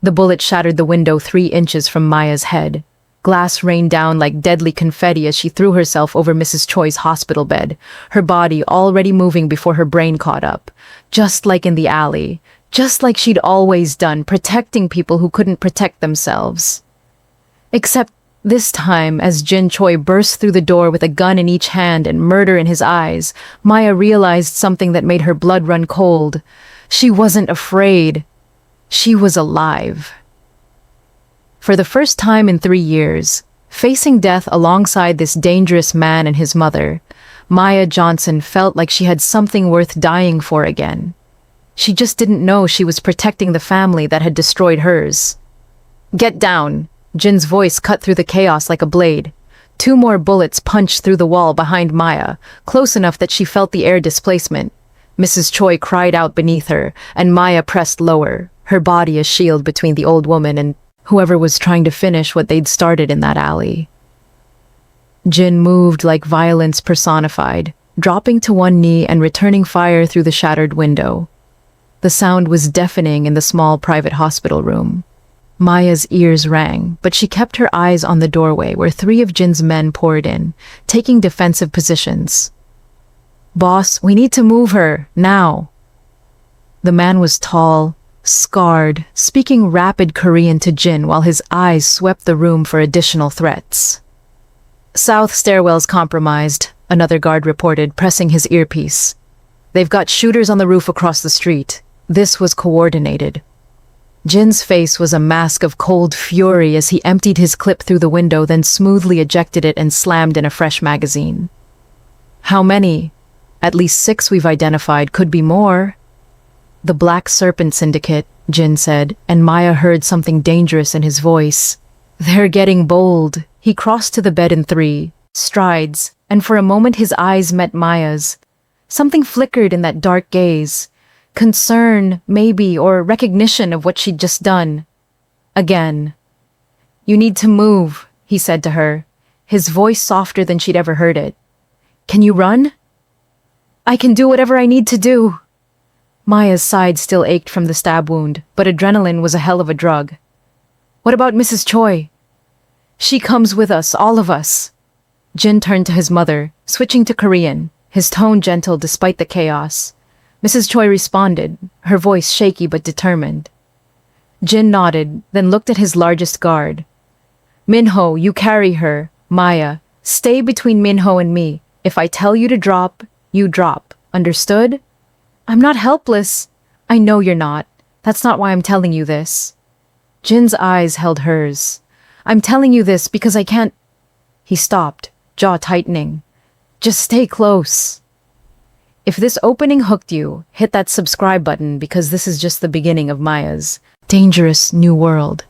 The bullet shattered the window 3 inches from Maya's head. Glass rained down like deadly confetti as she threw herself over Mrs. Choi's hospital bed, her body already moving before her brain caught up. Just like in the alley. Just like she'd always done, protecting people who couldn't protect themselves. Except this time, as Jin Choi burst through the door with a gun in each hand and murder in his eyes, Maya realized something that made her blood run cold. She wasn't afraid. She was alive. For the first time in 3 years, facing death alongside this dangerous man and his mother, Maya Johnson felt like she had something worth dying for again. She just didn't know she was protecting the family that had destroyed hers. "Get down!" Jin's voice cut through the chaos like a blade. 2 more bullets punched through the wall behind Maya, close enough that she felt the air displacement. Mrs. Choi cried out beneath her, and Maya pressed lower, her body a shield between the old woman and whoever was trying to finish what they'd started in that alley. Jin moved like violence personified, dropping to one knee and returning fire through the shattered window. The sound was deafening in the small private hospital room. Maya's ears rang, but she kept her eyes on the doorway where 3 of Jin's men poured in, taking defensive positions. "Boss, we need to move her, now." The man was tall, scarred, speaking rapid Korean to Jin while his eyes swept the room for additional threats. "South stairwell's compromised," another guard reported, pressing his earpiece. "They've got shooters on the roof across the street." This was coordinated. Jin's face was a mask of cold fury as he emptied his clip through the window, then smoothly ejected it and slammed in a fresh magazine. "How many?" "At least 6 we've identified, could be more." "The Black Serpent Syndicate," Jin said, and Maya heard something dangerous in his voice. "They're getting bold." He crossed to the bed in 3 strides, and for a moment his eyes met Maya's. Something flickered in that dark gaze. Concern, maybe, or recognition of what she'd just done. Again. "You need to move," he said to her, his voice softer than she'd ever heard it. "Can you run?" "I can do whatever I need to do." Maya's side still ached from the stab wound, but adrenaline was a hell of a drug. "What about Mrs. Choi?" "She comes with us, all of us." Jin turned to his mother, switching to Korean, his tone gentle despite the chaos. Mrs. Choi responded, her voice shaky but determined. Jin nodded, then looked at his largest guard. "Minho, you carry her. Maya, stay between Minho and me. If I tell you to drop, you drop. Understood?" "I'm not helpless." "I know you're not. That's not why I'm telling you this." Jin's eyes held hers. "I'm telling you this because I can't—" He stopped, jaw tightening. "Just stay close." If this opening hooked you, hit that subscribe button because this is just the beginning of Maya's dangerous new world.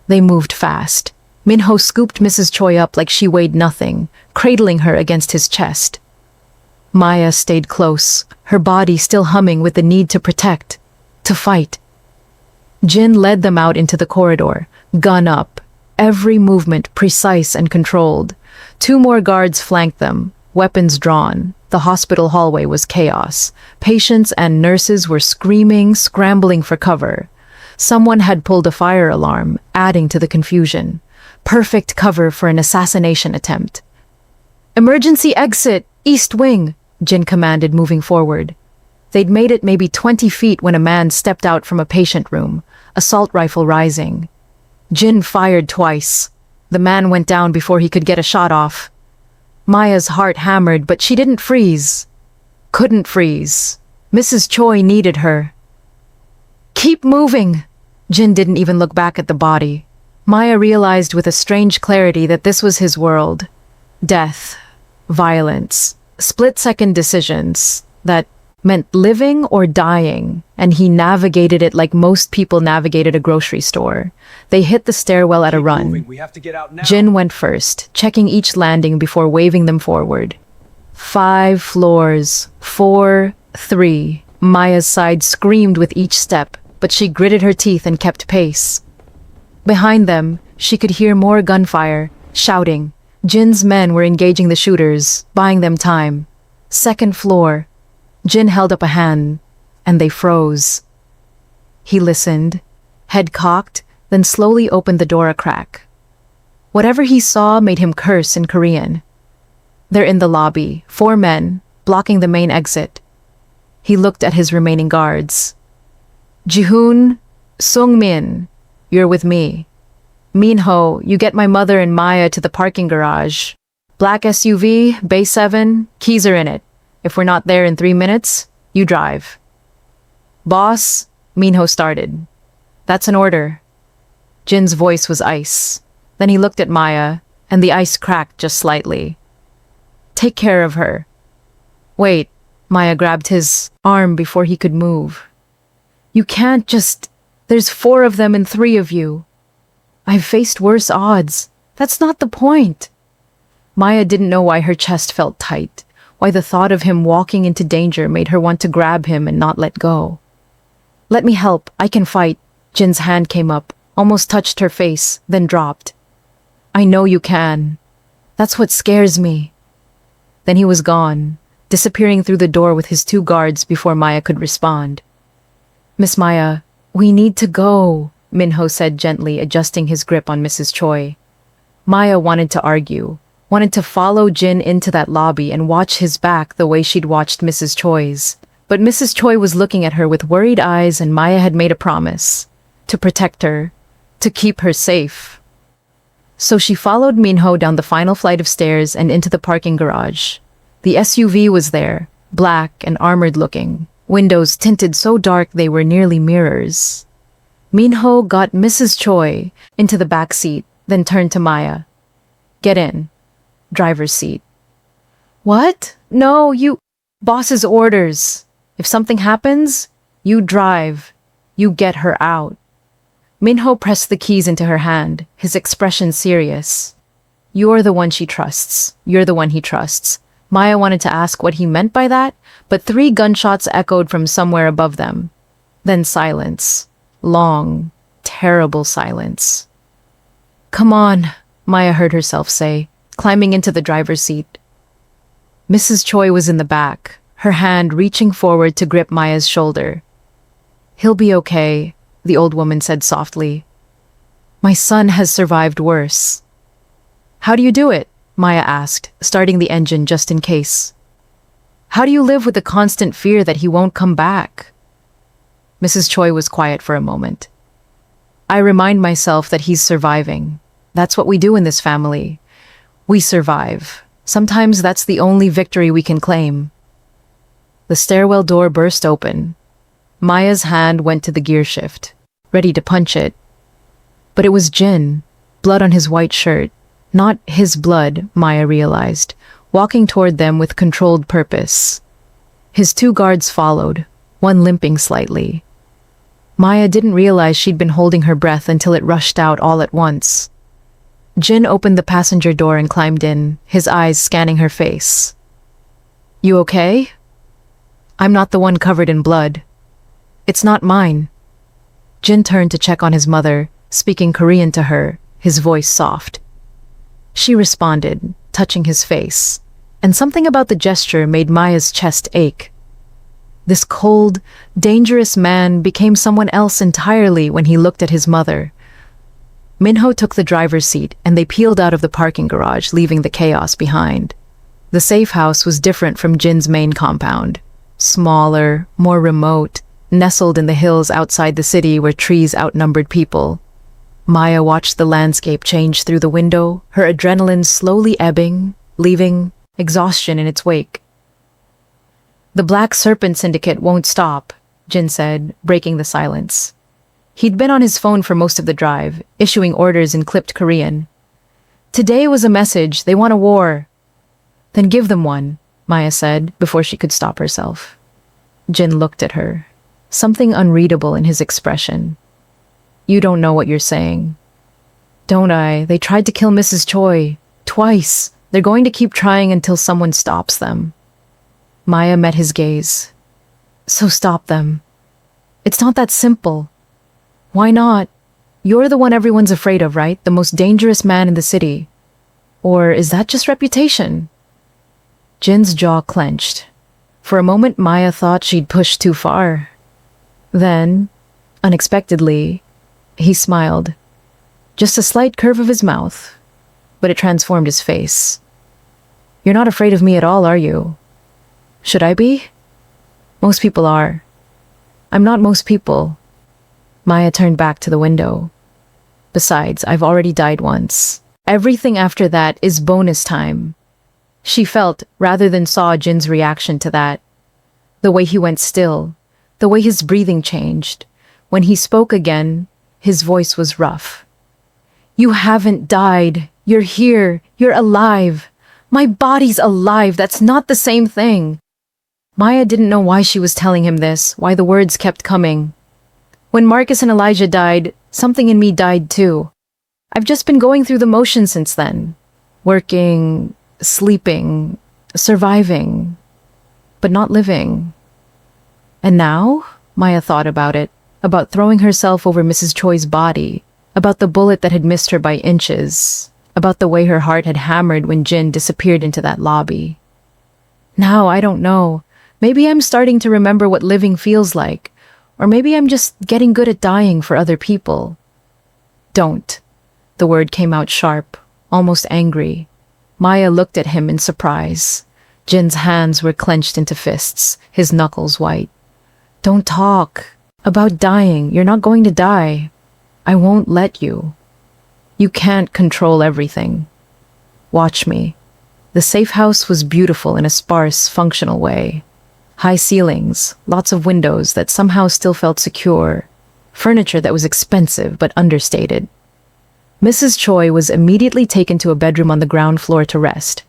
They moved fast. Minho scooped Mrs. Choi up like she weighed nothing, cradling her against his chest. Maya stayed close, her body still humming with the need to protect, to fight. Jin led them out into the corridor, gun up, every movement precise and controlled. 2 more guards flanked them, weapons drawn. The hospital hallway was chaos. Patients and nurses were screaming, scrambling for cover. Someone had pulled a fire alarm, adding to the confusion. Perfect cover for an assassination attempt. "Emergency exit, East Wing," Jin commanded, moving forward. They'd made it maybe 20 feet when a man stepped out from a patient room, assault rifle rising. Jin fired twice. The man went down before he could get a shot off. Maya's heart hammered, but she didn't freeze. Couldn't freeze. Mrs. Choi needed her. "Keep moving!" Jin didn't even look back at the body. Maya realized with a strange clarity that this was his world. Death. Violence. Split-second decisions that meant living or dying, and he navigated it like most people navigated a grocery store. They hit the stairwell at a run. We have to get out now. Jin went first, checking each landing before waving them forward. 5 floors, 4, 3. Maya's side screamed with each step, but she gritted her teeth and kept pace. Behind them, she could hear more gunfire, shouting. Jin's men were engaging the shooters, buying them time. 2nd floor. Jin held up a hand, and they froze. He listened, head cocked, then slowly opened the door a crack. Whatever he saw made him curse in Korean. They're in the lobby, 4 men, blocking the main exit. He looked at his remaining guards. Jihoon, Sungmin, you're with me. Minho, you get my mother and Maya to the parking garage. Black SUV, Bay 7, keys are in it. If we're not there in 3 minutes, you drive. Boss, Minho started. That's an order. Jin's voice was ice. Then he looked at Maya, and the ice cracked just slightly. Take care of her. Wait, Maya grabbed his arm before he could move. You can't just... There's 4 of them and 3 of you. I've faced worse odds. That's not the point. Maya didn't know why her chest felt tight, why the thought of him walking into danger made her want to grab him and not let go. Let me help, I can fight. Jin's hand came up, almost touched her face, then dropped. I know you can. That's what scares me. Then he was gone, disappearing through the door with his 2 guards before Maya could respond. Miss Maya, we need to go, Minho said gently, adjusting his grip on Mrs. Choi. Maya wanted to argue, wanted to follow Jin into that lobby and watch his back the way she'd watched Mrs. Choi's. But Mrs. Choi was looking at her with worried eyes, and Maya had made a promise. To protect her, to keep her safe. So she followed Minho down the final flight of stairs and into the parking garage. The SUV was there, black and armored looking, windows tinted so dark they were nearly mirrors. Minho got Mrs. Choi into the back seat, then turned to Maya. Get in. Driver's seat. What? No, you... Boss's orders. If something happens, you drive. You get her out. Minho pressed the keys into her hand, his expression serious. You're the one she trusts. You're the one he trusts. Maya wanted to ask what he meant by that, but 3 gunshots echoed from somewhere above them. Then silence. Long, terrible silence. Come on, Maya heard herself say, climbing into the driver's seat. Mrs. Choi was in the back, her hand reaching forward to grip Maya's shoulder. He'll be okay, the old woman said softly. My son has survived worse. How do you do it? Maya asked, starting the engine just in case. How do you live with the constant fear that he won't come back? Mrs. Choi was quiet for a moment. I remind myself that he's surviving. That's what we do in this family. We survive. Sometimes that's the only victory we can claim. The stairwell door burst open. Maya's hand went to the gear shift, ready to punch it. But it was Jin, blood on his white shirt. Not his blood, Maya realized, walking toward them with controlled purpose. His 2 guards followed, one limping slightly. Maya didn't realize she'd been holding her breath until it rushed out all at once. Jin opened the passenger door and climbed in, his eyes scanning her face. You okay? I'm not the one covered in blood. It's not mine. Jin turned to check on his mother, speaking Korean to her, his voice soft. She responded, touching his face, and something about the gesture made Maya's chest ache. This cold, dangerous man became someone else entirely when he looked at his mother. Minho took the driver's seat and they peeled out of the parking garage, leaving the chaos behind. The safe house was different from Jin's main compound. Smaller, more remote, nestled in the hills outside the city where trees outnumbered people. Maya watched the landscape change through the window, her adrenaline slowly ebbing, leaving exhaustion in its wake. The Black Serpent Syndicate won't stop, Jin said, breaking the silence. He'd been on his phone for most of the drive, issuing orders in clipped Korean. Today was a message, they want a war. Then give them one, Maya said, before she could stop herself. Jin looked at her, something unreadable in his expression. You don't know what you're saying. Don't I? They tried to kill Mrs. Choi. Twice. They're going to keep trying until someone stops them. Maya met his gaze. So stop them. It's not that simple. Why not? You're the one everyone's afraid of, right? The most dangerous man in the city. Or is that just reputation? Jin's jaw clenched. For a moment, Maya thought she'd pushed too far. Then, unexpectedly, He smiled. Just a slight curve of his mouth, but it transformed his face. You're not afraid of me at all, are you? Should I be? Most people are. I'm not most people. Maya turned back to the window. Besides, I've already died once. Everything after that is bonus time. She felt, rather than saw, Jin's reaction to that. The way he went still, the way his breathing changed. When he spoke again, his voice was rough. You haven't died. You're here. You're alive. My body's alive. That's not the same thing. Maya didn't know why she was telling him this, why the words kept coming. When Marcus and Elijah died, something in me died too. I've just been going through the motions since then. Working, sleeping, surviving, but not living. And now, Maya thought about it, about throwing herself over Mrs. Choi's body, about the bullet that had missed her by inches, about the way her heart had hammered when Jin disappeared into that lobby. Now, I don't know. Maybe I'm starting to remember what living feels like, or maybe I'm just getting good at dying for other people. Don't. The word came out sharp, almost angry. Maya looked at him in surprise. Jin's hands were clenched into fists, his knuckles white. Don't talk. About dying. You're not going to die. I won't let you. You can't control everything. Watch me. The safe house was beautiful in a sparse, functional way. High ceilings, lots of windows that somehow still felt secure, furniture that was expensive but understated. Mrs. Choi was immediately taken to a bedroom on the ground floor to rest.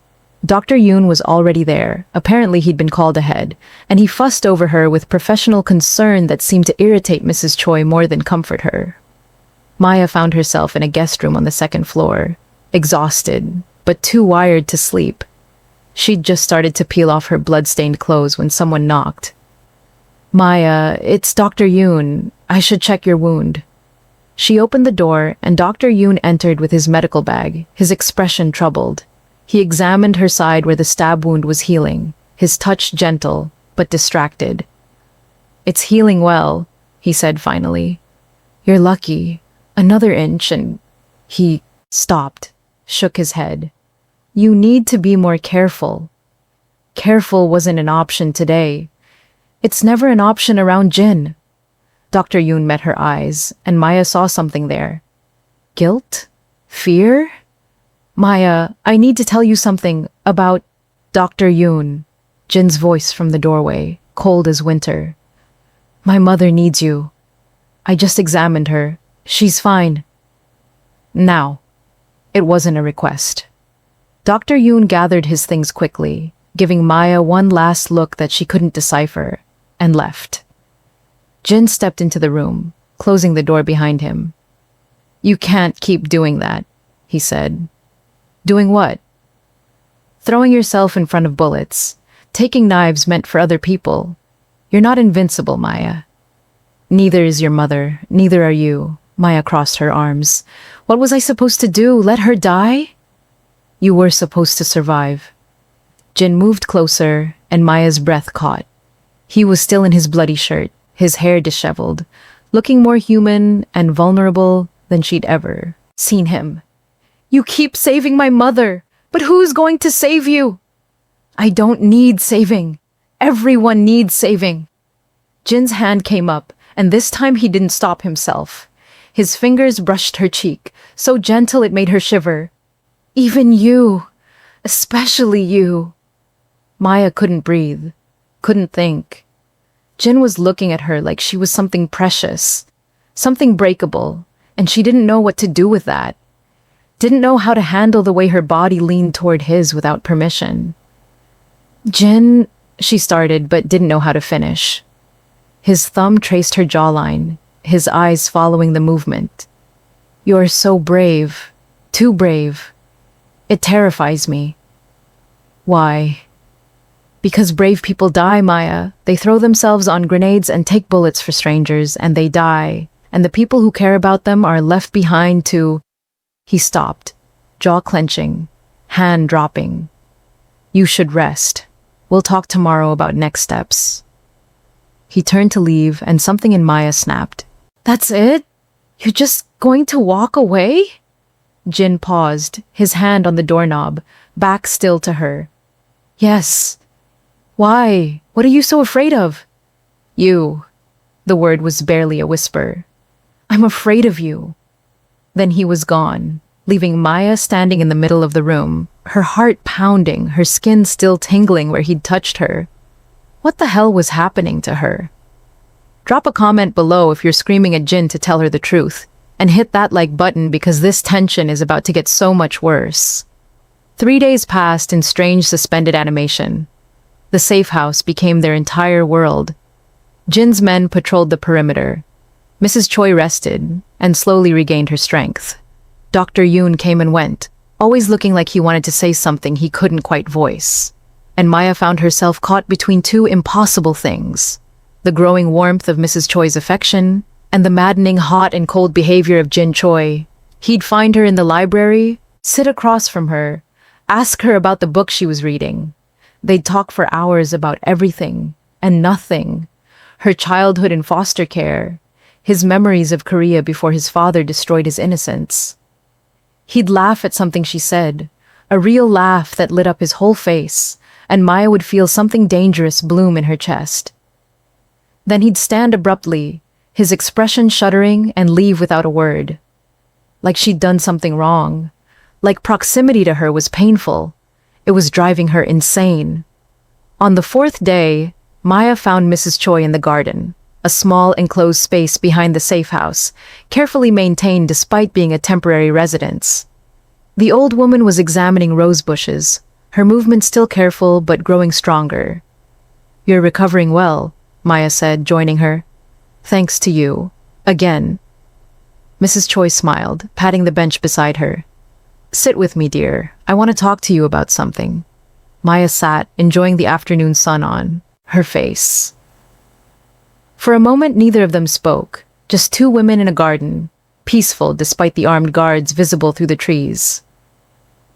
Dr. Yoon was already there. Apparently he'd been called ahead, and he fussed over her with professional concern that seemed to irritate Mrs. Choi more than comfort her. Maya found herself in a guest room on the second floor, exhausted, but too wired to sleep. She'd just started to peel off her blood-stained clothes when someone knocked. Maya, it's Dr. Yoon. I should check your wound. She opened the door, and Dr. Yoon entered with his medical bag, his expression troubled. He examined her side where the stab wound was healing, his touch gentle, but distracted. It's healing well, he said finally. You're lucky. Another inch and... He stopped, shook his head. You need to be more careful. Careful wasn't an option today. It's never an option around Jin. Dr. Yoon met her eyes, and Maya saw something there. Guilt? Fear? Maya, I need to tell you something about Dr. Yoon. Jin's voice from the doorway, cold as winter. My mother needs you. I just examined her. She's fine. Now. It wasn't a request. Dr. Yoon gathered his things quickly, giving Maya one last look that she couldn't decipher, and left. Jin stepped into the room, closing the door behind him. You can't keep doing that, he said. Doing what? Throwing yourself in front of bullets, taking knives meant for other people. You're not invincible, Maya. Neither is your mother, neither are you. Maya crossed her arms. What was I supposed to do? Let her die? You were supposed to survive. Jin moved closer, and Maya's breath caught. He was still in his bloody shirt, his hair disheveled, looking more human and vulnerable than she'd ever seen him. You keep saving my mother, but who's going to save you? I don't need saving. Everyone needs saving. Jin's hand came up, and this time he didn't stop himself. His fingers brushed her cheek, so gentle it made her shiver. Even you, especially you. Maya couldn't breathe, couldn't think. Jin was looking at her like she was something precious, something breakable, and she didn't know what to do with that. Didn't know how to handle the way her body leaned toward his without permission. Jin, she started, but didn't know how to finish. His thumb traced her jawline, his eyes following the movement. You're so brave, too brave. It terrifies me. Why? Because brave people die, Maya. They throw themselves on grenades and take bullets for strangers, and they die. And the people who care about them are left behind to... He stopped, jaw clenching, hand dropping. You should rest. We'll talk tomorrow about next steps. He turned to leave, and something in Maya snapped. That's it? You're just going to walk away? Jin paused, his hand on the doorknob, back still to her. Yes. Why? What are you so afraid of? You. The word was barely a whisper. I'm afraid of you. Then he was gone, leaving Maya standing in the middle of the room, her heart pounding, her skin still tingling where he'd touched her. What the hell was happening to her? Drop a comment below if you're screaming at Jin to tell her the truth, and hit that like button because this tension is about to get so much worse. 3 days passed in strange suspended animation. The safe house became their entire world. Jin's men patrolled the perimeter. Mrs. Choi rested and slowly regained her strength. Dr. Yoon came and went, always looking like he wanted to say something he couldn't quite voice. And Maya found herself caught between two impossible things: the growing warmth of Mrs. Choi's affection and the maddening hot and cold behavior of Jin Choi. He'd find her in the library, sit across from her, ask her about the book she was reading. They'd talk for hours about everything and nothing: her childhood in foster care, his memories of Korea before his father destroyed his innocence. He'd laugh at something she said, a real laugh that lit up his whole face, and Maya would feel something dangerous bloom in her chest. Then he'd stand abruptly, his expression shuddering, and leave without a word. Like she'd done something wrong. Like proximity to her was painful. It was driving her insane. On the 4th day, Maya found Mrs. Choi in the garden, a small enclosed space behind the safe house, carefully maintained despite being a temporary residence. The old woman was examining rose bushes, her movements still careful but growing stronger. You're recovering well, Maya said, joining her. Thanks to you. Again. Mrs. Choi smiled, patting the bench beside her. Sit with me, dear. I want to talk to you about something. Maya sat, enjoying the afternoon sun on her face. For a moment, neither of them spoke, just two women in a garden, peaceful despite the armed guards visible through the trees.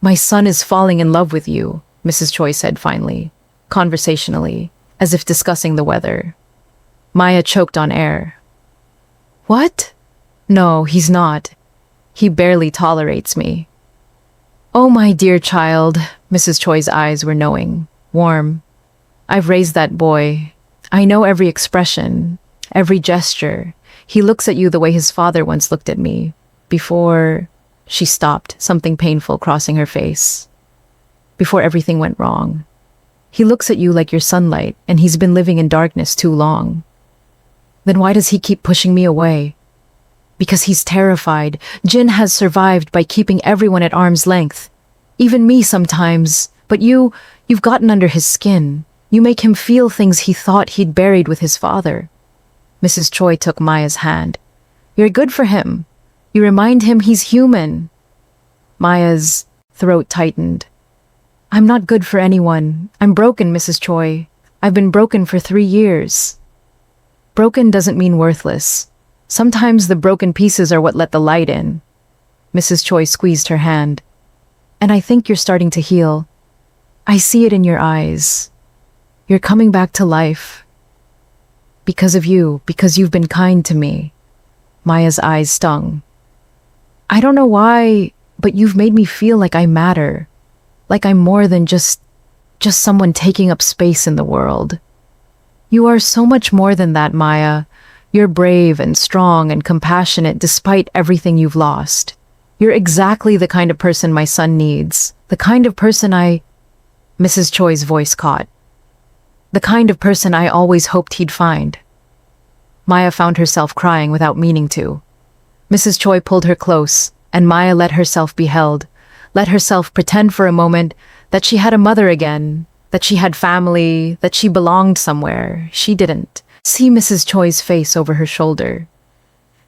My son is falling in love with you, Mrs. Choi said finally, conversationally, as if discussing the weather. Maya choked on air. What? No, he's not. He barely tolerates me. Oh, my dear child, Mrs. Choi's eyes were knowing, warm. I've raised that boy. I know every expression, every gesture. He looks at you the way his father once looked at me. Before... She stopped, something painful crossing her face. Before everything went wrong. He looks at you like your sunlight, and he's been living in darkness too long. Then why does he keep pushing me away? Because he's terrified. Jin has survived by keeping everyone at arm's length. Even me sometimes. But you've gotten under his skin. You make him feel things he thought he'd buried with his father. Mrs. Choi took Maya's hand. You're good for him. You remind him he's human. Maya's throat tightened. I'm not good for anyone. I'm broken, Mrs. Choi. I've been broken for 3 years. Broken doesn't mean worthless. Sometimes the broken pieces are what let the light in. Mrs. Choi squeezed her hand. And I think you're starting to heal. I see it in your eyes. You're coming back to life. Because of you, because you've been kind to me. Maya's eyes stung. I don't know why, but you've made me feel like I matter. Like I'm more than just someone taking up space in the world. You are so much more than that, Maya. You're brave and strong and compassionate despite everything you've lost. You're exactly the kind of person my son needs. The kind of person Mrs. Choi's voice caught. The kind of person I always hoped he'd find. Maya found herself crying without meaning to. Mrs. Choi pulled her close, and Maya let herself be held, let herself pretend for a moment that she had a mother again, that she had family, that she belonged somewhere. She didn't. See Mrs. Choi's face over her shoulder.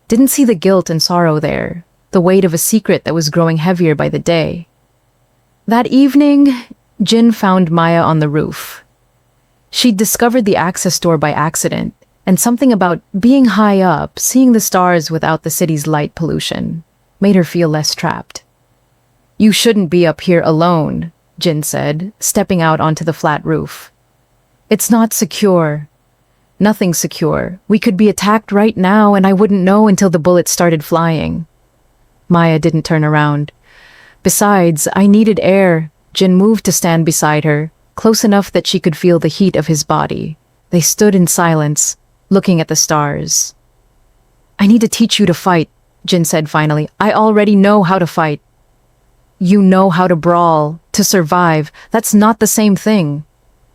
Didn't see the guilt and sorrow there, the weight of a secret that was growing heavier by the day. That evening, Jin found Maya on the roof. She'd discovered the access door by accident, and something about being high up, seeing the stars without the city's light pollution, made her feel less trapped. You shouldn't be up here alone, Jin said, stepping out onto the flat roof. It's not secure. Nothing secure. We could be attacked right now and I wouldn't know until the bullets started flying. Maya didn't turn around. Besides, I needed air. Jin moved to stand beside her, close enough that she could feel the heat of his body. They stood in silence, looking at the stars. I need to teach you to fight, Jin said finally. I already know how to fight. You know how to brawl, to survive. That's not the same thing.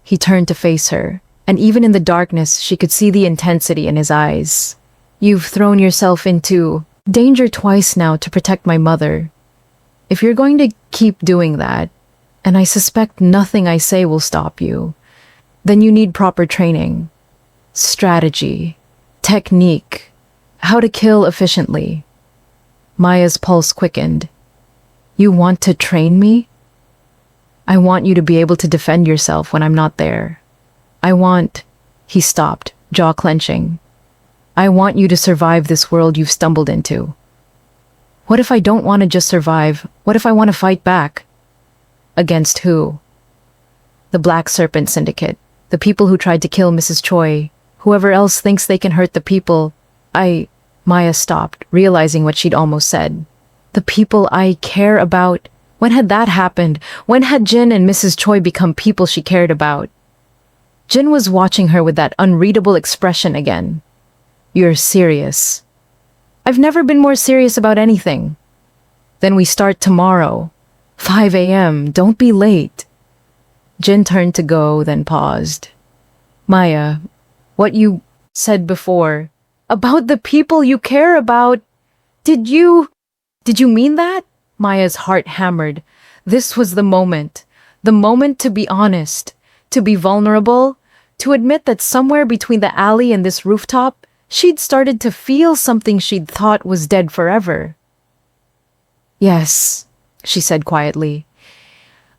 He turned to face her, and even in the darkness, she could see the intensity in his eyes. You've thrown yourself into danger twice now to protect my mother. If you're going to keep doing that, and I suspect nothing I say will stop you, then you need proper training, strategy, technique, how to kill efficiently. Maya's pulse quickened. You want to train me? I want you to be able to defend yourself when I'm not there. He stopped, jaw clenching. I want you to survive this world you've stumbled into. What if I don't want to just survive? What if I want to fight back? Against who? The Black Serpent Syndicate. The people who tried to kill Mrs. Choi. Whoever else thinks they can hurt the people. Maya stopped, realizing what she'd almost said. The people I care about. When had that happened? When had Jin and Mrs. Choi become people she cared about? Jin was watching her with that unreadable expression again. You're serious. I've never been more serious about anything. Then we start tomorrow. 5 a.m. Don't be late. Jin turned to go, then paused. Maya, what you said before, about the people you care about, did you mean that? Maya's heart hammered. This was the moment to be honest, to be vulnerable, to admit that somewhere between the alley and this rooftop, she'd started to feel something she'd thought was dead forever. Yes, she said quietly.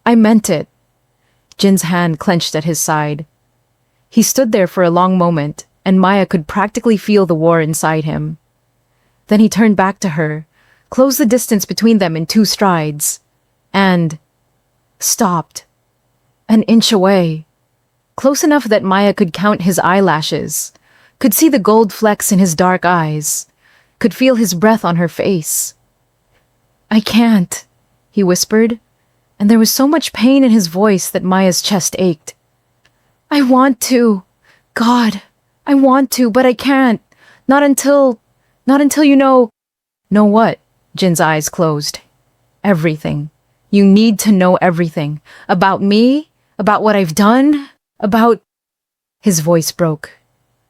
I meant it. Jin's hand clenched at his side. He stood there for a long moment, and Maya could practically feel the war inside him. Then he turned back to her, closed the distance between them in 2 strides, and stopped. An inch away. Close enough that Maya could count his eyelashes, could see the gold flecks in his dark eyes, could feel his breath on her face. I can't, he whispered, and there was so much pain in his voice that Maya's chest ached. I want to. God, I want to, but I can't. Not until you know. Know what? Jin's eyes closed. Everything. You need to know everything. About me, about what I've done, about... His voice broke.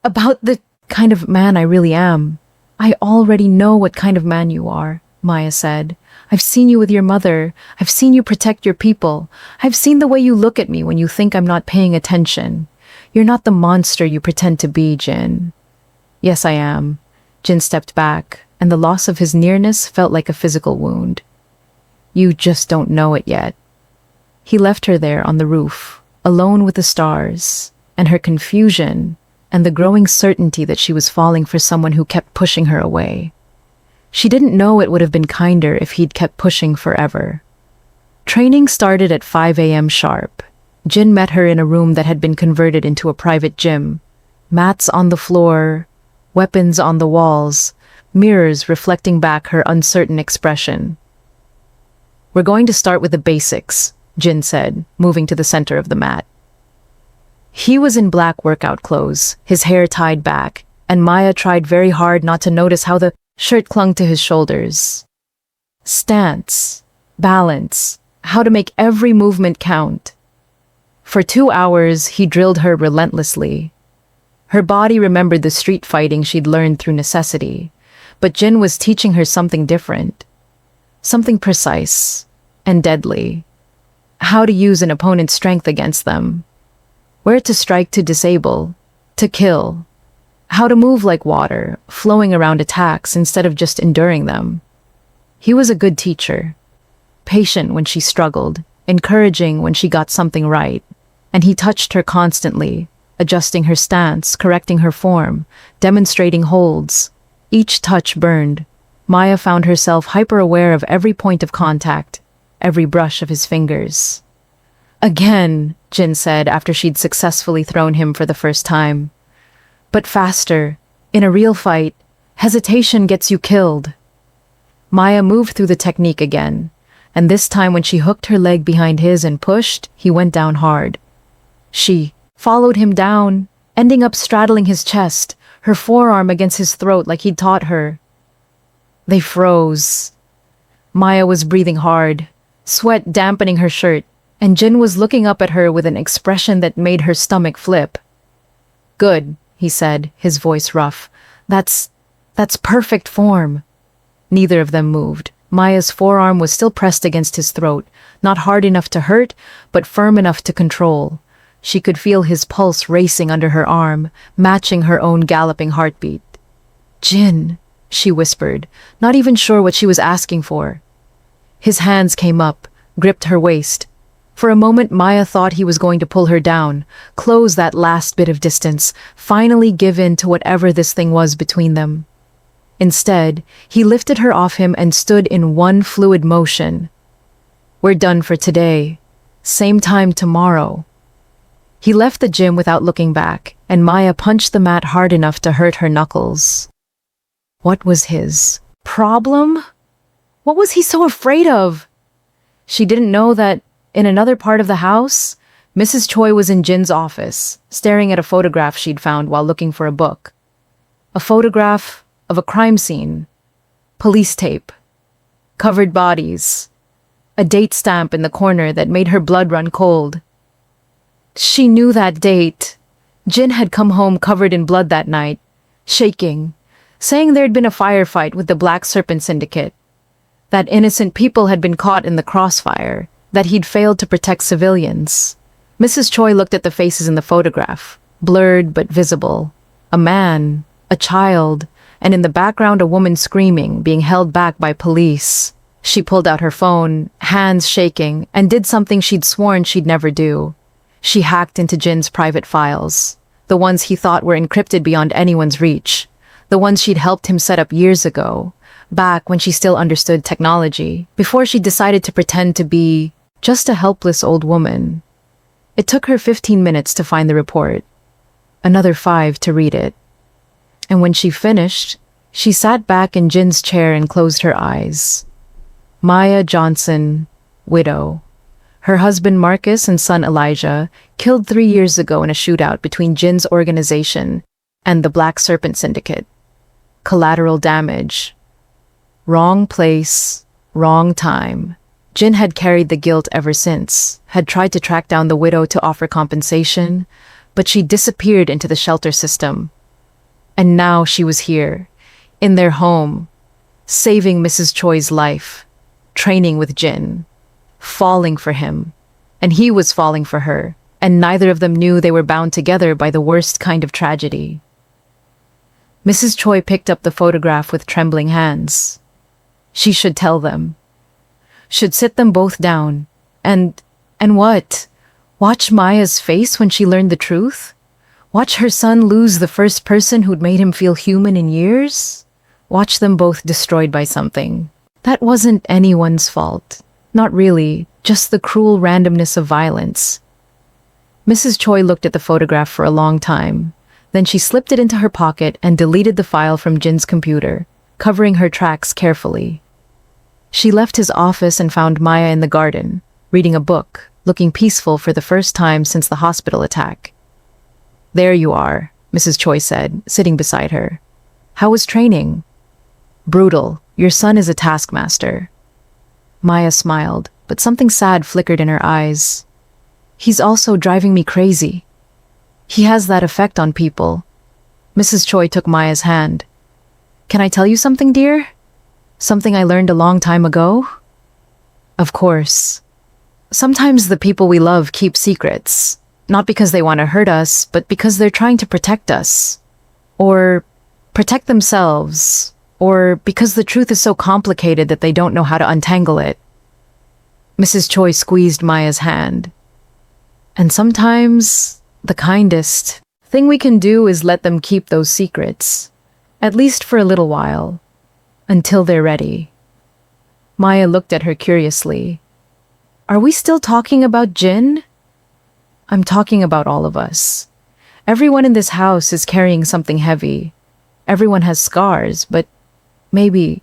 About the kind of man I really am. I already know what kind of man you are, Maya said. I've seen you with your mother. I've seen you protect your people. I've seen the way you look at me when you think I'm not paying attention. You're not the monster you pretend to be, Jin. Yes, I am. Jin stepped back, and the loss of his nearness felt like a physical wound. You just don't know it yet. He left her there on the roof, alone with the stars, and her confusion, and the growing certainty that she was falling for someone who kept pushing her away. She didn't know it would have been kinder if he'd kept pushing forever. Training started at 5 a.m. sharp. Jin met her in a room that had been converted into a private gym. Mats on the floor, weapons on the walls, mirrors reflecting back her uncertain expression. We're going to start with the basics, Jin said, moving to the center of the mat. He was in black workout clothes, his hair tied back, and Maya tried very hard not to notice how the shirt clung to his shoulders. Stance, balance, how to make every movement count. For 2 hours, he drilled her relentlessly. Her body remembered the street fighting she'd learned through necessity, but Jin was teaching her something different. Something precise and deadly. How to use an opponent's strength against them. Where to strike to disable, to kill. How to move like water, flowing around attacks instead of just enduring them. He was a good teacher. Patient when she struggled, encouraging when she got something right. And he touched her constantly, adjusting her stance, correcting her form, demonstrating holds. Each touch burned. Maya found herself hyper-aware of every point of contact, every brush of his fingers. Again, Jin said after she'd successfully thrown him for the first time. But faster. In a real fight, hesitation gets you killed. Maya moved through the technique again, and this time when she hooked her leg behind his and pushed, he went down hard. She followed him down, ending up straddling his chest, her forearm against his throat like he'd taught her. They froze. Maya was breathing hard, sweat dampening her shirt, and Jin was looking up at her with an expression that made her stomach flip. "Good," he said, his voice rough. That's perfect form." Neither of them moved. Maya's forearm was still pressed against his throat, not hard enough to hurt, but firm enough to control. She could feel his pulse racing under her arm, matching her own galloping heartbeat. "Jin," she whispered, not even sure what she was asking for. His hands came up, gripped her waist. For a moment, Maya thought he was going to pull her down, close that last bit of distance, finally give in to whatever this thing was between them. Instead, he lifted her off him and stood in one fluid motion. "We're done for today. Same time tomorrow." He left the gym without looking back, and Maya punched the mat hard enough to hurt her knuckles. What was his problem? What was he so afraid of? She didn't know that in another part of the house, Mrs. Choi was in Jin's office, staring at a photograph she'd found while looking for a book. A photograph of a crime scene, police tape, covered bodies, a date stamp in the corner that made her blood run cold. She knew that date. Jin had come home covered in blood that night, shaking, saying there'd been a firefight with the Black Serpent Syndicate, that innocent people had been caught in the crossfire, that he'd failed to protect civilians. Mrs. Choi looked at the faces in the photograph, blurred but visible. A man, a child, and in the background a woman screaming, being held back by police. She pulled out her phone, hands shaking, and did something she'd sworn she'd never do. She hacked into Jin's private files, the ones he thought were encrypted beyond anyone's reach, the ones she'd helped him set up years ago, back when she still understood technology, before she decided to pretend to be just a helpless old woman. It took her 15 minutes to find the report, another 5 to read it. And when she finished, she sat back in Jin's chair and closed her eyes. Maya Johnson, widow. Her husband Marcus and son Elijah, killed 3 years ago in a shootout between Jin's organization and the Black Serpent Syndicate. Collateral damage. Wrong place, wrong time. Jin had carried the guilt ever since, had tried to track down the widow to offer compensation, but she disappeared into the shelter system. And now she was here, in their home, saving Mrs. Choi's life, training with Jin, falling for him, and he was falling for her, and neither of them knew they were bound together by the worst kind of tragedy. Mrs. Choi picked up the photograph with trembling hands. She should tell them. Should sit them both down. And what? Watch Maya's face when she learned the truth? Watch her son lose the first person who'd made him feel human in years? Watch them both destroyed by something. That wasn't anyone's fault. Not really, just the cruel randomness of violence. Mrs. Choi looked at the photograph for a long time. Then she slipped it into her pocket and deleted the file from Jin's computer, covering her tracks carefully. She left his office and found Maya in the garden, reading a book, looking peaceful for the first time since the hospital attack. "There you are," Mrs. Choi said, sitting beside her. "How was training?" "Brutal. Your son is a taskmaster." Maya smiled, but something sad flickered in her eyes. "He's also driving me crazy. He has that effect on people." Mrs. Choi took Maya's hand. "Can I tell you something, dear? Something I learned a long time ago?" "Of course. Sometimes the people we love keep secrets, not because they want to hurt us, but because they're trying to protect us. Or protect themselves. Or because the truth is so complicated that they don't know how to untangle it." Mrs. Choi squeezed Maya's hand. "And sometimes the kindest thing we can do is let them keep those secrets, at least for a little while, until they're ready." Maya looked at her curiously. "Are we still talking about Jin?" "I'm talking about all of us. Everyone in this house is carrying something heavy. Everyone has scars, but maybe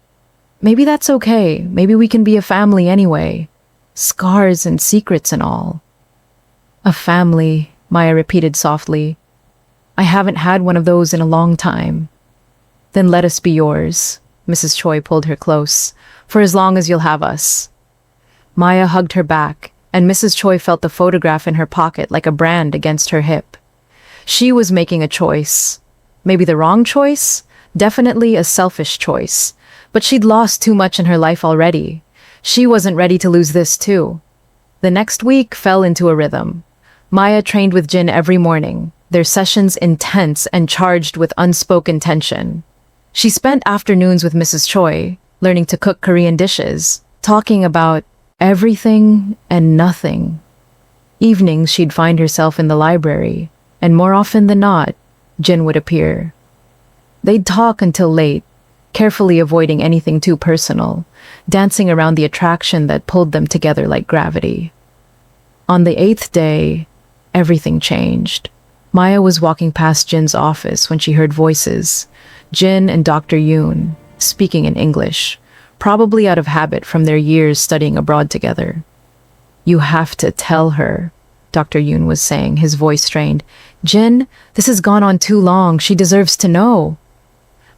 that's okay. Maybe we can be a family anyway. Scars and secrets and all. A family, Maya repeated softly. I haven't had one of those in a long time. Then let us be yours. Mrs. Choi pulled her close. For as long as you'll have us. Maya hugged her back, and Mrs. Choi felt the photograph in her pocket like a brand against her hip. She was making a choice. Maybe the wrong choice? Definitely a selfish choice. But she'd lost too much in her life already. She wasn't ready to lose this too. The next week fell into a rhythm. Maya trained with Jin every morning, their sessions intense and charged with unspoken tension. She spent afternoons with Mrs. Choi, learning to cook Korean dishes, talking about everything and nothing. Evenings she'd find herself in the library, and more often than not, Jin would appear. They'd talk until late, carefully avoiding anything too personal, dancing around the attraction that pulled them together like gravity. On the 8th day, everything changed. Maya was walking past Jin's office when she heard voices, Jin and Dr. Yoon, speaking in English, probably out of habit from their years studying abroad together. You have to tell her, Dr. Yoon was saying, his voice strained. Jin, this has gone on too long. She deserves to know.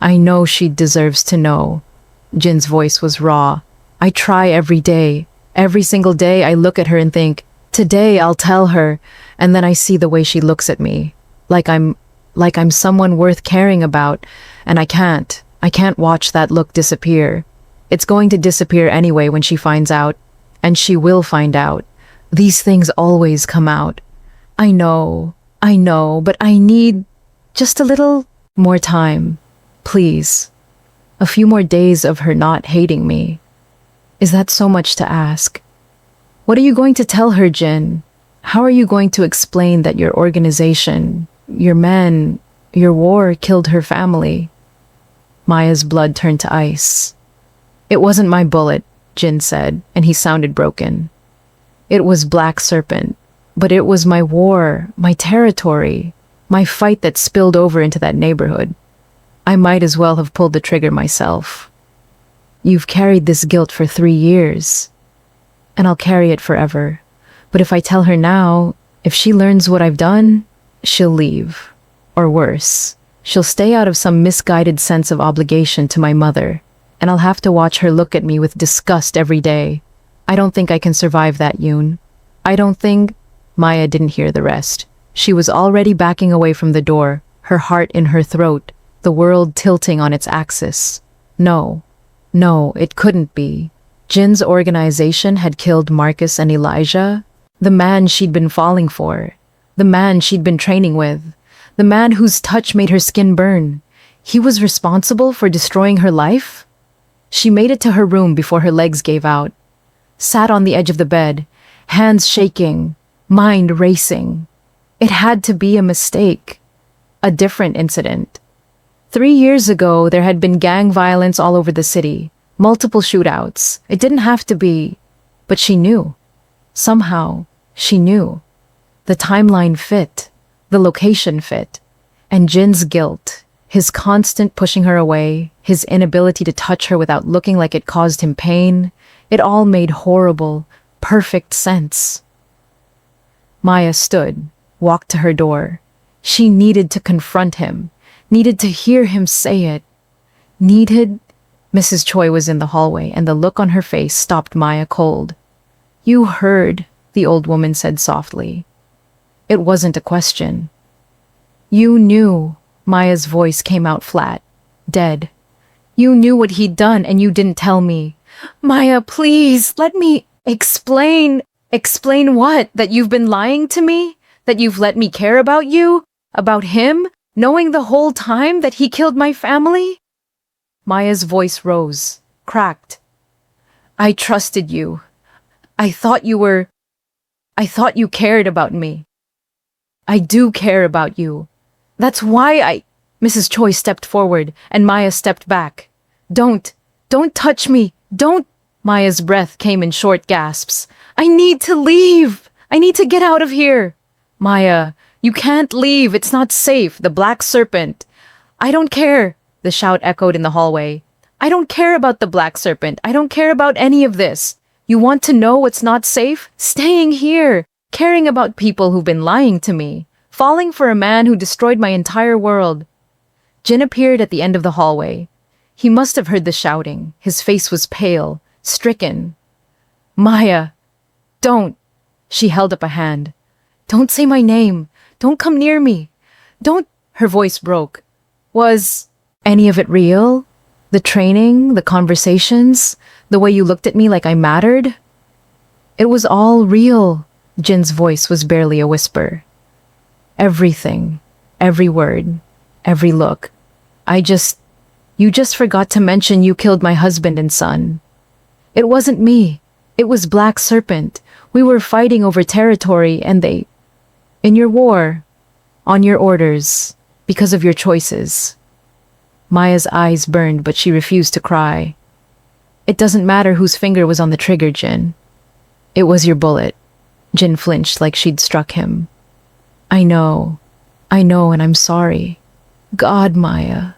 I know she deserves to know. Jin's voice was raw. I try every day. Every single day I look at her and think, today I'll tell her, and then I see the way she looks at me, like I'm someone worth caring about, and I can't watch that look disappear. It's going to disappear anyway when she finds out, and she will find out. These things always come out. I know, but I need just a little more time. Please. A few more days of her not hating me. Is that so much to ask? What are you going to tell her, Jin? How are you going to explain that your organization, your men, your war killed her family? Maya's blood turned to ice. It wasn't my bullet, Jin said, and he sounded broken. It was Black Serpent, but it was my war, my territory, my fight that spilled over into that neighborhood. I might as well have pulled the trigger myself. You've carried this guilt for 3 years, and I'll carry it forever. But if I tell her now, if she learns what I've done, she'll leave. Or worse, she'll stay out of some misguided sense of obligation to my mother, and I'll have to watch her look at me with disgust every day. I don't think I can survive that, Yoon. I don't think... Maya didn't hear the rest. She was already backing away from the door, her heart in her throat, the world tilting on its axis. No, it couldn't be. Jin's organization had killed Marcus and Elijah, the man she'd been falling for, the man she'd been training with, the man whose touch made her skin burn. He was responsible for destroying her life? She made it to her room before her legs gave out, sat on the edge of the bed, hands shaking, mind racing. It had to be a mistake, a different incident. 3 years ago, there had been gang violence all over the city, multiple shootouts. It didn't have to be, but she knew. Somehow, she knew. The timeline fit, the location fit, and Jin's guilt, his constant pushing her away, his inability to touch her without looking like it caused him pain, it all made horrible, perfect sense. Maya stood, walked to her door. She needed to confront him, needed to hear him say it, needed... Mrs. Choi was in the hallway, and the look on her face stopped Maya cold. You heard, the old woman said softly. It wasn't a question. You knew, Maya's voice came out flat, dead. You knew what he'd done, and you didn't tell me. Maya, please, let me explain. Explain what? That you've been lying to me? That you've let me care about you? About him? Knowing the whole time that he killed my family? Maya's voice rose, cracked. I trusted you. I thought you cared about me. I do care about you. That's why Mrs. Choi stepped forward, and Maya stepped back. Don't touch me. Don't. Maya's breath came in short gasps. I need to leave. I need to get out of here. Maya, You can't leave. It's not safe. The Black Serpent. I don't care. The shout echoed in the hallway. I don't care about the Black Serpent. I don't care about any of this. You want to know what's not safe? Staying here. Caring about people who've been lying to me. Falling for a man who destroyed my entire world. Jin appeared at the end of the hallway. He must have heard the shouting. His face was pale, stricken. Maya, don't. She held up a hand. Don't say my name. Don't come near me. Don't. Her voice broke. Was any of it real? The training, the conversations, the way you looked at me like I mattered? It was all real. Jin's voice was barely a whisper. Everything, every word, every look. You just forgot to mention you killed my husband and son. It wasn't me. It was Black Serpent. We were fighting over territory and in your war, on your orders, because of your choices. Maya's eyes burned, but she refused to cry. It doesn't matter whose finger was on the trigger, Jin. It was your bullet. Jin flinched like she'd struck him. I know, and I'm sorry. God, Maya,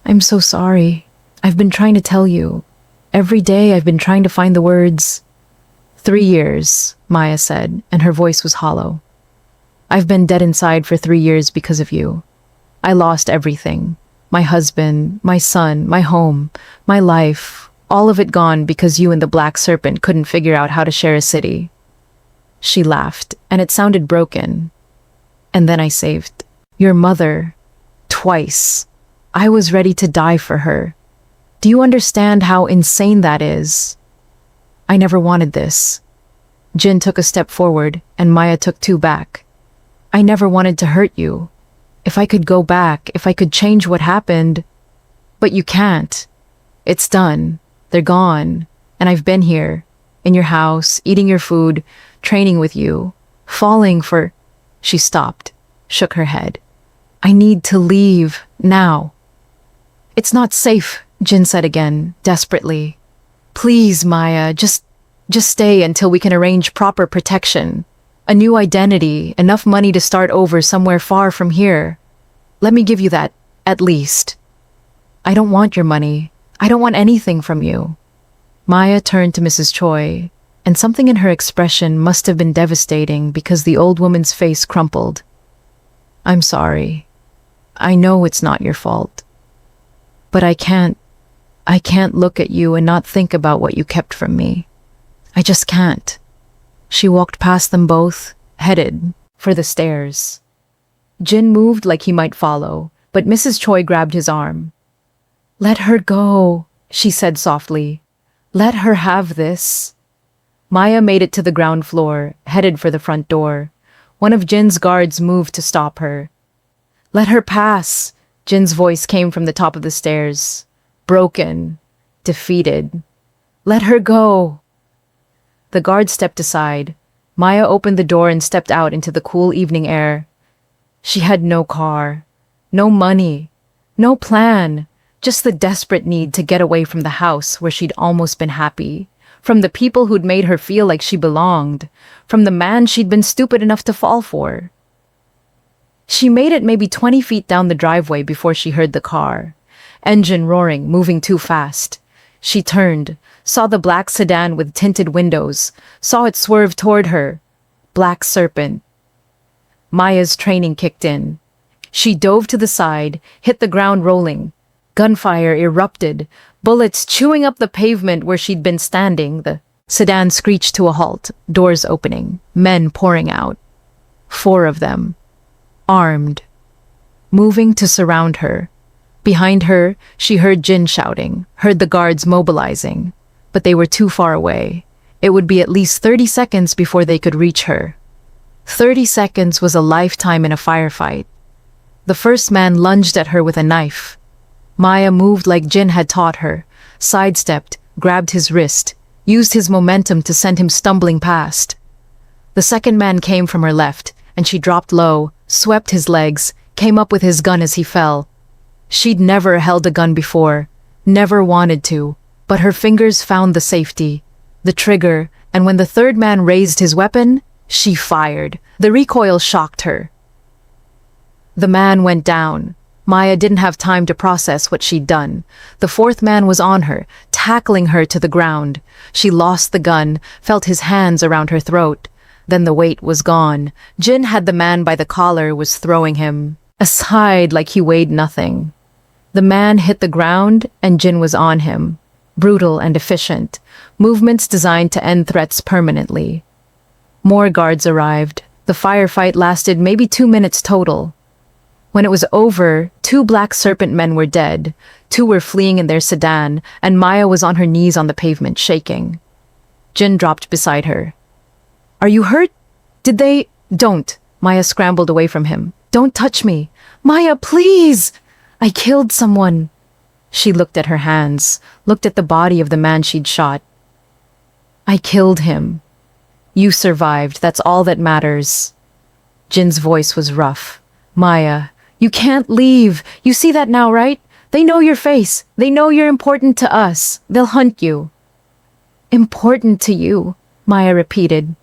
I'm so sorry. I've been trying to tell you. Every day I've been trying to find the words. 3 years, Maya said, and her voice was hollow. I've been dead inside for 3 years because of you. I lost everything. My husband, my son, my home, my life, all of it gone because you and the Black Serpent couldn't figure out how to share a city. She laughed, and it sounded broken. And then I saved your mother. Twice. I was ready to die for her. Do you understand how insane that is? I never wanted this. Jin took a step forward, and Maya took 2 back. I never wanted to hurt you. If I could go back, if I could change what happened. But you can't. It's done. They're gone. And I've been here, in your house, eating your food, training with you, falling for... She stopped, shook her head. I need to leave, now. It's not safe, Jin said again, desperately. Please, Maya, just stay until we can arrange proper protection. A new identity, enough money to start over somewhere far from here. Let me give you that, at least. I don't want your money. I don't want anything from you. Maya turned to Mrs. Choi, and something in her expression must have been devastating because the old woman's face crumpled. I'm sorry. I know it's not your fault. But I can't look at you and not think about what you kept from me. I just can't. She walked past them both, headed for the stairs. Jin moved like he might follow, but Mrs. Choi grabbed his arm. Let her go, she said softly. Let her have this. Maya made it to the ground floor, headed for the front door. One of Jin's guards moved to stop her. Let her pass, Jin's voice came from the top of the stairs. Broken, defeated. Let her go. The guard stepped aside. Maya opened the door and stepped out into the cool evening air. She had no car, no money, no plan, just the desperate need to get away from the house where she'd almost been happy, from the people who'd made her feel like she belonged, from the man she'd been stupid enough to fall for. She made it maybe 20 feet down the driveway before she heard the car. Engine roaring, moving too fast. She turned, saw the black sedan with tinted windows, saw it swerve toward her. Black Serpent. Maya's training kicked in. She dove to the side, hit the ground rolling. Gunfire erupted, bullets chewing up the pavement where she'd been standing. The sedan screeched to a halt, doors opening, men pouring out. 4 of them. Armed. Moving to surround her. Behind her, she heard Jin shouting, heard the guards mobilizing. But they were too far away. It would be at least 30 seconds before they could reach her. 30 seconds was a lifetime in a firefight. The first man lunged at her with a knife. Maya moved like Jin had taught her, sidestepped, grabbed his wrist, used his momentum to send him stumbling past. The second man came from her left, and she dropped low, swept his legs, came up with his gun as he fell. She'd never held a gun before, never wanted to, but her fingers found the safety, the trigger, and when the third man raised his weapon, she fired. The recoil shocked her. The man went down. Maya didn't have time to process what she'd done. The fourth man was on her, tackling her to the ground. She lost the gun, felt his hands around her throat. Then the weight was gone. Jin had the man by the collar, was throwing him aside like he weighed nothing. The man hit the ground and Jin was on him. Brutal and efficient. Movements designed to end threats permanently. More guards arrived. The firefight lasted maybe 2 minutes total. When it was over, 2 Black Serpent men were dead. 2 were fleeing in their sedan, and Maya was on her knees on the pavement, shaking. Jin dropped beside her. Are you hurt? Did they— Don't. Maya scrambled away from him. Don't touch me. Maya, please! I killed someone. She looked at her hands, looked at the body of the man she'd shot. I killed him. You survived, that's all that matters. Jin's voice was rough. Maya, you can't leave. You see that now, right? They know your face. They know you're important to us. They'll hunt you. Important to you, Maya repeated.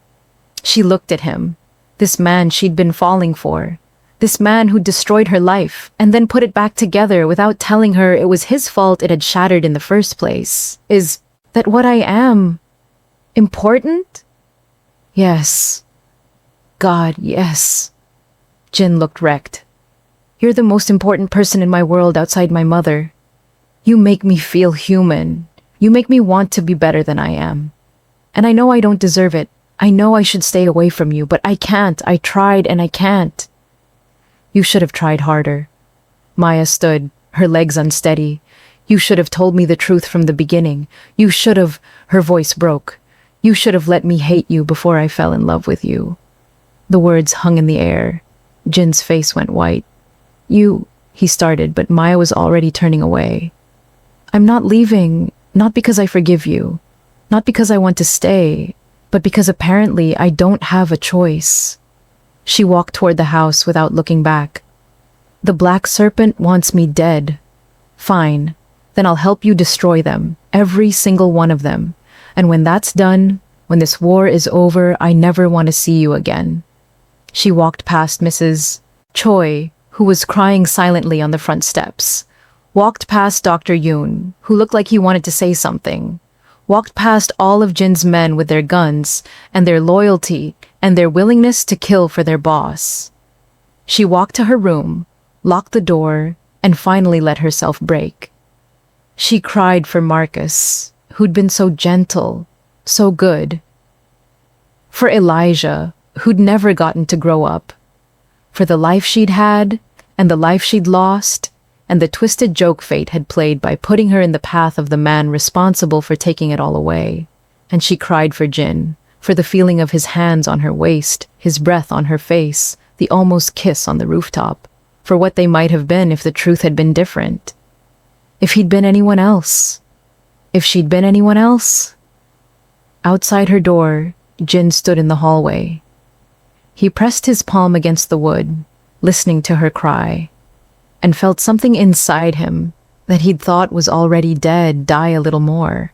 She looked at him. This man she'd been falling for. This man who destroyed her life and then put it back together without telling her it was his fault it had shattered in the first place. Is that what I am? Important? Yes. God, yes. Jin looked wrecked. You're the most important person in my world outside my mother. You make me feel human. You make me want to be better than I am. And I know I don't deserve it. I know I should stay away from you, but I can't. I tried and I can't. You should have tried harder. Maya stood, her legs unsteady. You should have told me the truth from the beginning. You should have— Her voice broke. You should have let me hate you before I fell in love with you. The words hung in the air. Jin's face went white. He started, but Maya was already turning away. I'm not leaving, not because I forgive you, not because I want to stay, but because apparently I don't have a choice. She walked toward the house without looking back. The Black Serpent wants me dead. Fine, then I'll help you destroy them, every single one of them. And when that's done, when this war is over, I never want to see you again. She walked past Mrs. Choi, who was crying silently on the front steps. Walked past Dr. Yoon, who looked like he wanted to say something. Walked past all of Jin's men with their guns and their loyalty and their willingness to kill for their boss. She walked to her room, locked the door, and finally let herself break. She cried for Marcus, who'd been so gentle, so good. For Elijah, who'd never gotten to grow up. For the life she'd had, and the life she'd lost, and the twisted joke fate had played by putting her in the path of the man responsible for taking it all away. And she cried for Jin, for the feeling of his hands on her waist, his breath on her face, the almost kiss on the rooftop, for what they might have been if the truth had been different. If he'd been anyone else. If she'd been anyone else. Outside her door, Jin stood in the hallway. He pressed his palm against the wood, listening to her cry, and felt something inside him that he'd thought was already dead die a little more.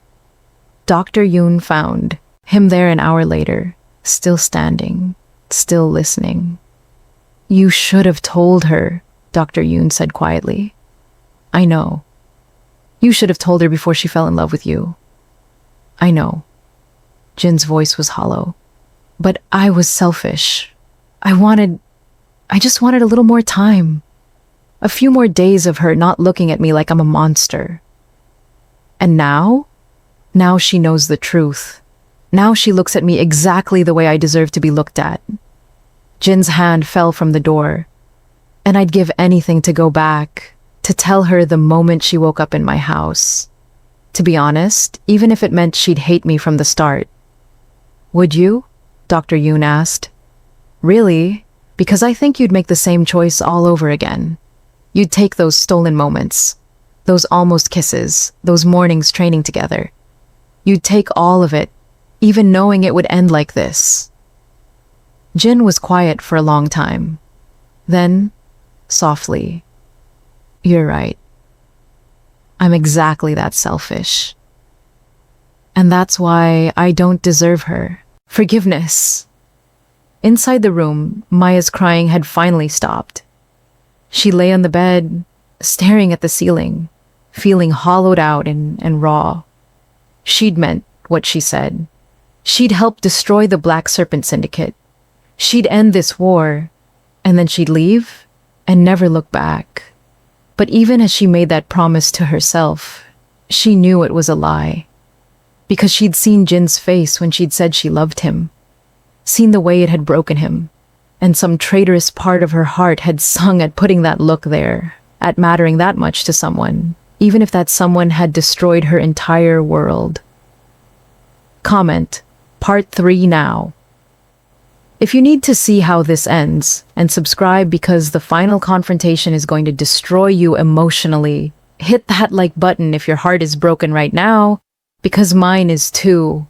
Dr. Yoon found him there an hour later, still standing, still listening. You should have told her, Dr. Yoon said quietly. I know. You should have told her before she fell in love with you. I know. Jin's voice was hollow. But I was selfish. I just wanted a little more time. A few more days of her not looking at me like I'm a monster. And now? Now she knows the truth. Now she looks at me exactly the way I deserve to be looked at. Jin's hand fell from the door. And I'd give anything to go back, to tell her the moment she woke up in my house. To be honest, even if it meant she'd hate me from the start. Would you? Dr. Yoon asked. Really? Because I think you'd make the same choice all over again. You'd take those stolen moments, those almost kisses, those mornings training together. You'd take all of it, even knowing it would end like this. Jin was quiet for a long time. Then, softly, you're right. I'm exactly that selfish. And that's why I don't deserve her. Forgiveness. Inside the room, Maya's crying had finally stopped. She lay on the bed, staring at the ceiling, feeling hollowed out and raw. She'd meant what she said. She'd helped destroy the Black Serpent Syndicate. She'd end this war, and then she'd leave and never look back. But even as she made that promise to herself, she knew it was a lie. Because she'd seen Jin's face when she'd said she loved him, seen the way it had broken him, and some traitorous part of her heart had sung at putting that look there, at mattering that much to someone, even if that someone had destroyed her entire world. Comment, Part 3 now. If you need to see how this ends, and subscribe because the final confrontation is going to destroy you emotionally, hit that like button if your heart is broken right now, because mine is too.